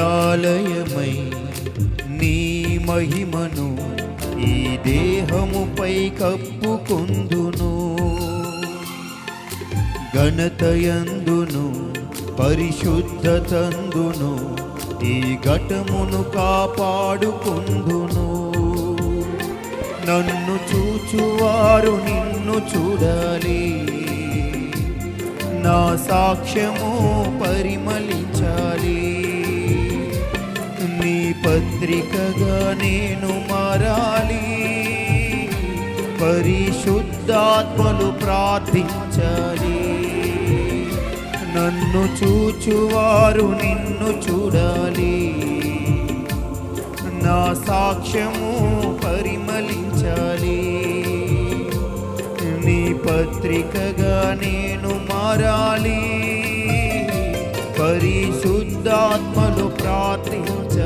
ఆలయమై నీ మహిమను ఈ దేహముపై కప్పుకొందును. ఘనతయందును పరిశుద్ధతందును ఈ ఘటమును కాపాడుకొందును. నన్ను చూచువారు నిన్ను చూడాలి, నా సాక్ష్యము పరిమళించాలి. నీ పత్రికగా నేను మారాలి, పరిశుద్ధాత్మలు ప్రార్థించాలి. నన్ను చూచువారు నిన్ను చూడాలి, నా సాక్ష్యము పరిమళించాలి. నీ పత్రికగా నేను మారాలి, పరిశుద్ధాత్మలు ప్రార్థించాలి.